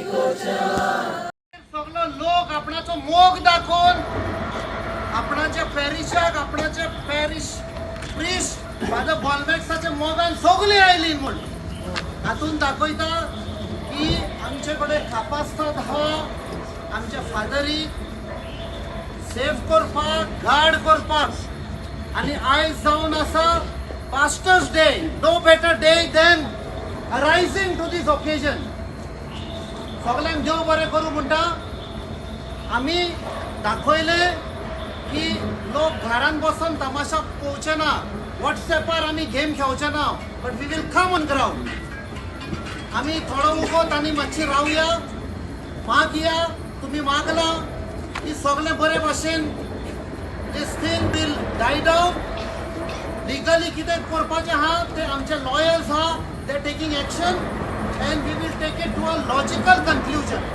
सगळो लोक आपणाचो मोग दाखोवन आपणाच्या पॅरिशाक आपणाचे पॅरिश प्रिस्ट फादर बॉलमॅक्साच्या मोगान सगळीं आयलीं म्हूण हातून दाखयता की आमचे कडेन कापासतात हो आमच्या फादरीक सेफ करपाक गार्ड करपाक आनी आयज जावन आसा pastors day. No better day than arising to this occasion. सगळ्यांक देव बरें करूं म्हणटा. आमी दाखयले की लोक घरान बसून तमाशा पळोवचे ना, व्हॉट्सएपार आमी गेम खेळचे ना, but we will come on ground. आमी थोडो वगत आनी मातशी रावया, मागया. तुम्ही मागला की सगळे बरे भाशेन this thing will die down. Legally कितें करपाचें आहा ते आमचे लॉयर्स आहा, they taking action and we will take it to a logical conclusion.